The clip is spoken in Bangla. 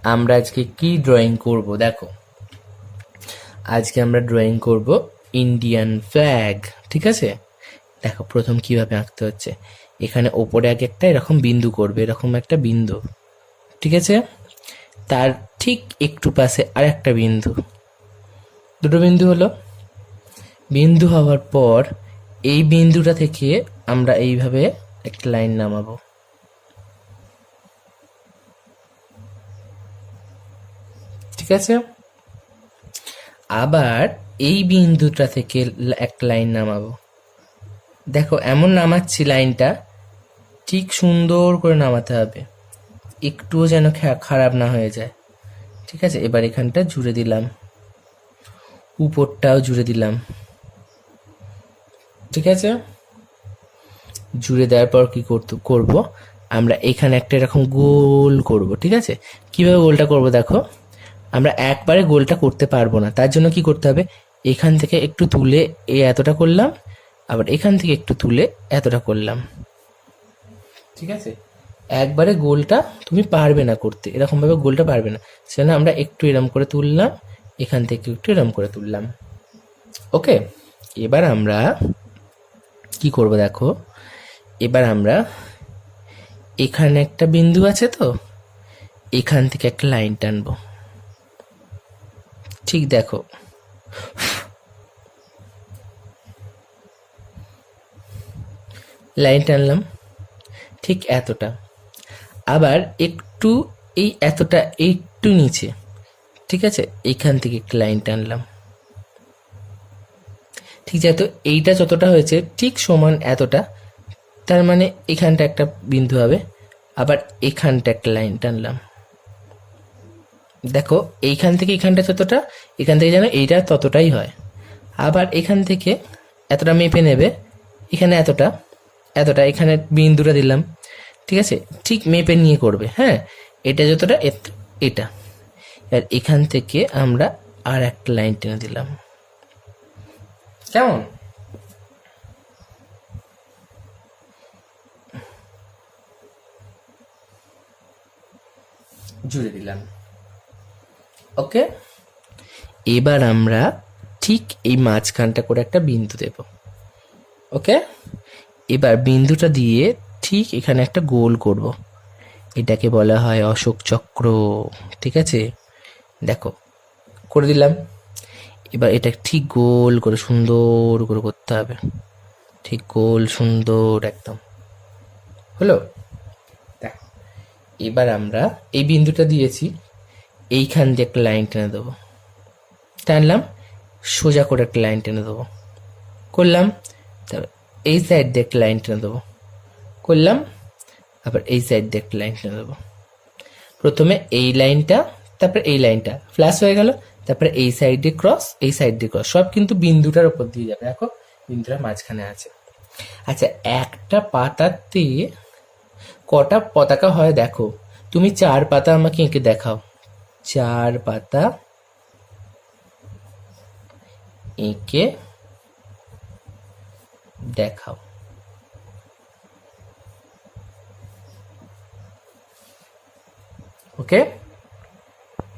আমরা আজকে কি ড্রয়িং করব দেখো। আজকে আমরা ড্রয়িং করব ইন্ডিয়ান ফ্ল্যাগ, ঠিক আছে। দেখো প্রথম কিভাবে আঁকতে হচ্ছে। এখানে ওপরে এক একটা এরকম বিন্দু করবে, এরকম একটা বিন্দু, ঠিক আছে। তার ঠিক একটু পাশে আর একটা বিন্দু, দুটো বিন্দু হলো। বিন্দু হওয়ার পর এই বিন্দুটা থেকে আমরা এইভাবে একটা লাইন নামাবো, ঠিক আছে। আবার এই বিন্দুটা থেকে একটা লাইন নামাবো। দেখো এমন নামাচ্ছি, লাইনটা ঠিক সুন্দর করে নামাতে হবে, একটুও যেন খারাপ না হয়ে যায়, ঠিক আছে। এবার এখানটা জুড়ে দিলাম, উপরটাও জুড়ে দিলাম, ঠিক আছে। জুড়ে দেওয়ার পর কি করব, আমরা এখানে একটা এরকম গোল করব, ঠিক আছে। কিভাবে গোলটা করব দেখো। আমরা একবারে গোলটা করতে পারবো না, তার জন্য কি করতে হবে, এখান থেকে একটু তুলে এই এতটা করলাম, আবার এখান থেকে একটু তুলে এতটা করলাম, ঠিক আছে। একবারে গোলটা তুমি পারবে না করতে, এরকম ভাবে গোলটা পারবে না, সেজন্য আমরা একটু এরম করে তুললাম, এখান থেকে একটু এরম করে তুললাম। ওকে, এবার আমরা কি করব দেখো। এবার আমরা এখানে একটা বিন্দু আছে, তো এখান থেকে একটা লাইন টানবো, ঠিক দেখো। লাইন টানলাম ঠিক এতটা, আবার একটু এই এতটা একটু নিচে, ঠিক আছে। এইখান থেকে একটা লাইন টানলাম, ঠিক আছে। তো এইটা যতটা হয়েছে ঠিক সমান এতটা, তার মানে এখানটা একটা বিন্দু হবে। আবার এখানটা একটা লাইন টানলাম, দেখো এইখান থেকে এখানটা যতটা, এখান থেকে যেন এইটা ততটাই হয়। আবার এখান থেকে এতটা মেপে নেবে, এখানে এতটা, এতটা এখানে বিন্দুটা দিলাম, ঠিক আছে। ঠিক মেপে নিয়ে করবে, হ্যাঁ। এটা যতটা এটা, আর এখান থেকে আমরা আর একটা লাইন টেনে দিলাম, কেমন। জুড়ে দিলাম, ওকে। এবার আমরা ঠিক এই মাঝখানটা করে একটা বিন্দু দেব, ওকে। এবার বিন্দুটা দিয়ে ঠিক এখানে একটা গোল করব, এটাকে বলা হয় অশোক চক্র, ঠিক আছে। দেখো করে দিলাম। এবার এটা ঠিক গোল করে সুন্দর করে করতে হবে, ঠিক গোল সুন্দর একদম হলো। দেখো এবার আমরা এই বিন্দুটা দিয়েছি, এইখান দিয়ে একটা লাইন টেনে দেবো, টানলাম, সোজা করে একটা লাইন টেনে দেবো, করলাম। তারপর এই সাইড দিয়ে একটা লাইন টেনে দেবো, করলাম। আবার এই সাইড দিয়ে একটা লাইন টেনে দেবো। প্রথমে এই লাইনটা, তারপরে এই লাইনটা ফ্ল্যাশ হয়ে গেল, তারপরে এই সাইড দিয়ে ক্রস, এই সাইড দিয়ে ক্রস, সব কিন্তু বিন্দুটার উপর দিয়ে যাবে। দেখো বিন্দুটা মাঝখানে আছে। আচ্ছা, একটা পাতাতে কটা পতাকা হয় দেখো। তুমি 4 পাতা আমাকে এঁকে দেখাও, 4 পাতা এঁকে দেখাও। ওকে।